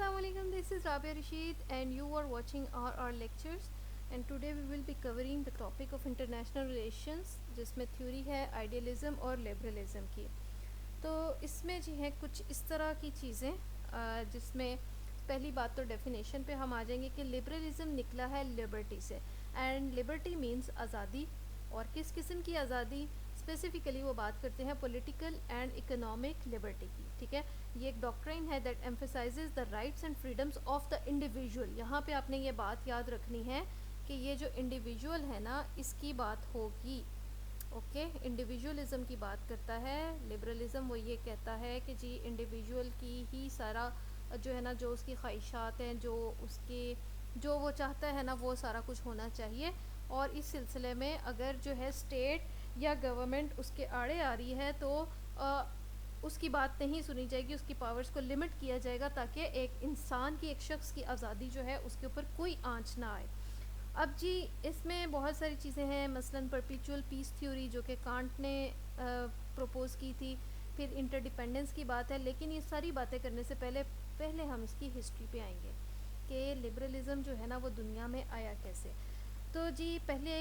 Assalamualaikum, this is Rabia Rashid and you are watching our lectures and today we will be covering the topic of international relations जिसमें theory है idealism और liberalism की। तो इसमें जी हैं कुछ इस तरह की चीज़ें जिसमें पहली बात तो डेफिनेशन पे हम आ जाएंगे कि लिबरलिज़म निकला है लिबर्टी से एंड लिबर्टी मीन्स आज़ादी। और किस किस्म की आज़ादी, स्पेसिफिकली वो बात करते हैं पॉलिटिकल एंड इकोनॉमिक लिबर्टी की। ठीक है, ये एक डॉक्ट्राइन है that emphasises the rights and freedoms of the individual. यहाँ पे आपने ये बात याद रखनी है कि ये जो इंडिविजुअल है ना, इसकी बात होगी। ओके, इंडिविजुअलिज़म की बात करता है। लिबरलिज़म वो ये कहता है कि जी इंडिविजुअल की ही सारा जो है ना, जो उसकी ख्वाहिशात हैं, जो वो चाहता है ना, वो सारा कुछ होना चाहिए। और इस सिलसिले में अगर जो है स्टेट या गवर्नमेंट उसके आड़े आ रही है तो उसकी बात नहीं सुनी जाएगी, उसकी पावर्स को लिमिट किया जाएगा ताकि एक इंसान की, एक शख्स की आज़ादी जो है उसके ऊपर कोई आंच ना आए। अब जी इसमें बहुत सारी चीज़ें हैं, मसलन परपेचुअल पीस थ्योरी जो कि कांट ने प्रपोज़ की थी, फिर इंटरडिपेंडेंस की बात है। लेकिन ये सारी बातें करने से पहले हम इसकी हिस्ट्री पे आएंगे कि लिबरलिज़म जो है ना वो दुनिया में आया कैसे। तो जी पहले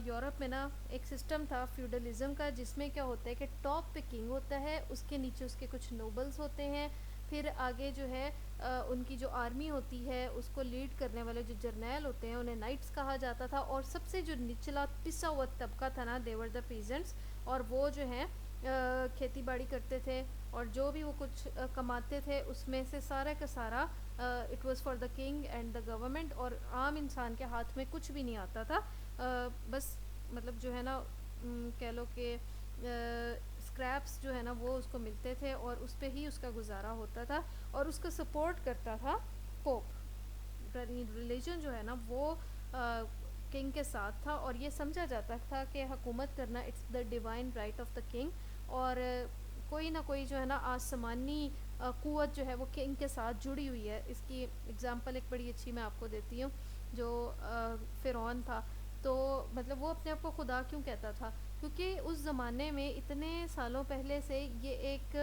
यूरोप में ना एक सिस्टम था फ्यूडलिज़म का, जिसमें क्या होता है कि टॉप पे किंग होता है, उसके नीचे उसके कुछ नोबल्स होते हैं, फिर आगे जो है उनकी जो आर्मी होती है उसको लीड करने वाले जो जर्नैल होते हैं उन्हें नाइट्स कहा जाता था। और सबसे जो निचला पिसा हुआ तबका था ना, देवर द पीजेंट्स, और वो जो है खेती बाड़ी करते थे और जो भी वो कुछ कमाते थे उसमें से सारा का सारा it was for the king and the government. और आम इंसान के हाथ में कुछ भी नहीं आता था, बस मतलब जो है ना कह लो कि स्क्रैप्स जो है ना वो उसको मिलते थे और उस पे ही उसका गुजारा होता था। और उसका सपोर्ट करता था पोप। रिलीजन जो है ना वो किंग के साथ था और ये समझा जाता था कि हुकूमत करना it's the divine right of the king. और कोई ना कोई जो है ना आसमानी क़ुव्वत जो है वो किंग के साथ जुड़ी हुई है। इसकी एग्ज़ाम्पल एक बड़ी अच्छी मैं आपको देती हूँ। जो फ़िरौन था, तो मतलब वो अपने आप को खुदा क्यों कहता था, क्योंकि उस ज़माने में इतने सालों पहले से ये एक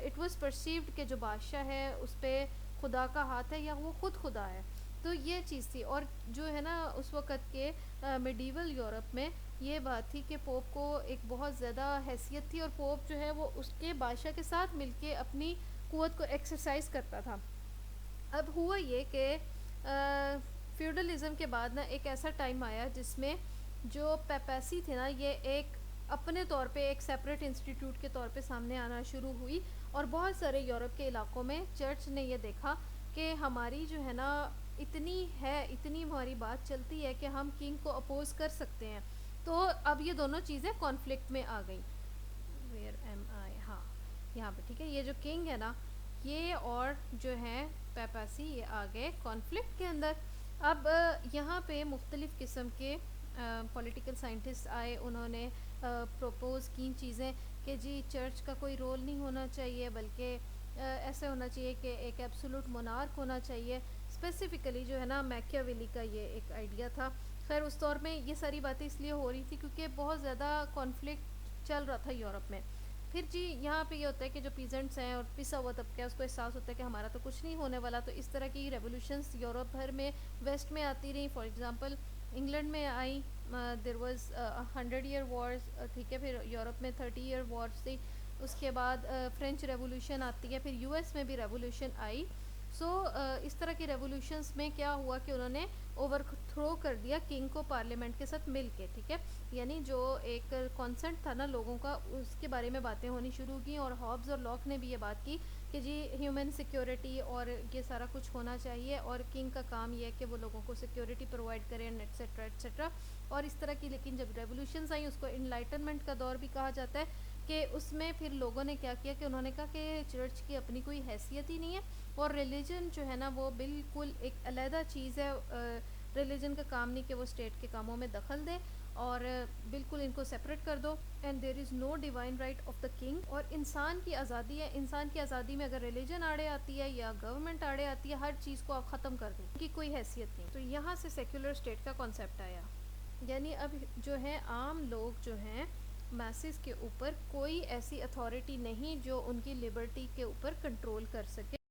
इट वाज परसीव्ड कि जो बादशाह है उस पर खुदा का हाथ है या वो खुद खुदा है। तो ये चीज़ थी। और जो है ना उस वक़्त के मिडीवल यूरोप में ये बात थी कि पोप को एक बहुत ज़्यादा हैसियत थी और पोप जो है वो उसके बादशाह के साथ मिलके अपनी क़ुव्वत को एक्सरसाइज करता था। अब हुआ ये कि फ्यूडलिज़म के बाद ना एक ऐसा टाइम आया जिसमें जो पेपेसी थे ना, ये एक अपने तौर पे एक सेपरेट इंस्टीट्यूट के तौर पे सामने आना शुरू हुई। और बहुत सारे यूरोप के इलाकों में चर्च ने ये देखा कि हमारी जो है ना इतनी हमारी बात चलती है कि हम किंग को अपोज कर सकते हैं। तो अब ये दोनों चीज़ें कॉन्फ्लिक्ट में आ गई। वेयर एम आई, हाँ यहाँ पे ठीक है। ये जो किंग है ना ये और जो है पेपासी ये आ गए कॉन्फ्लिक्ट के अंदर। अब यहाँ पे मुख्तलिफ़ किस्म के पॉलिटिकल साइंटिस्ट आए, उन्होंने प्रपोज़ की चीज़ें कि जी चर्च का कोई रोल नहीं होना चाहिए, बल्कि ऐसे होना चाहिए कि एक एब्सोल्यूट मोनार्क होना चाहिए। स्पेसिफ़िकली जो है ना मैकियावेली का ये एक आइडिया था। खैर उस दौर में ये सारी बातें इसलिए हो रही थी क्योंकि बहुत ज़्यादा कॉन्फ्लिक्ट चल रहा था यूरोप में। फिर जी यहाँ पे ये होता है कि जो पीजेंट्स हैं और पिसा हुआ तबका है उसको एहसास होता है कि हमारा तो कुछ नहीं होने वाला। तो इस तरह की रेवोल्यूशंस यूरोप भर में वेस्ट में आती रही। फॉर एग्ज़ाम्पल इंग्लैंड में आई, देयर वाज 100 ईयर वॉर्स, ठीक है। फिर यूरोप में 30 ईयर वॉर्स थी। उसके बाद फ्रेंच रेवोल्यूशन आती है, फिर यूएस में भी रेवोल्यूशन आई। सो इस तरह की रेवोल्यूशंस में क्या हुआ कि उन्होंने ओवरथ्रो कर दिया किंग को पार्लियामेंट के साथ मिल के, ठीक है। यानी जो एक कॉन्सेंट था ना लोगों का, उसके बारे में बातें होनी शुरू की। और हॉब्स और लॉक ने भी ये बात की कि जी ह्यूमन सिक्योरिटी और ये सारा कुछ होना चाहिए और किंग का काम ये है कि वो लोगों को सिक्योरिटी प्रोवाइड करें एट्सेट्रा एट्सेट्रा। और इस तरह की लेकिन जब रेवोल्यूशंस आई, उसको इनलाइटनमेंट का दौर भी कहा जाता है, कि उसमें फिर लोगों ने क्या किया कि उन्होंने कहा कि चर्च की अपनी कोई हैसियत ही नहीं है और रिलीजन जो है ना वो बिल्कुल एक अलहदा चीज़ है। रिलीजन का काम नहीं कि वो स्टेट के कामों में दखल दे और बिल्कुल इनको सेपरेट कर दो। And there is no divine right of the king. और इंसान की आज़ादी है, इंसान की आज़ादी में अगर रिलीजन आड़े आती है या गवर्नमेंट आड़े आती है, हर चीज़ को आप ख़त्म कर दो, उनकी कोई हैसियत नहीं। तो यहाँ से सेक्युलर स्टेट का कॉन्सेप्ट आया। यानी अब जो है आम लोग जो हैं मैसेस के ऊपर कोई ऐसी अथॉरिटी नहीं जो उनकी लिबर्टी के ऊपर कंट्रोल कर सके।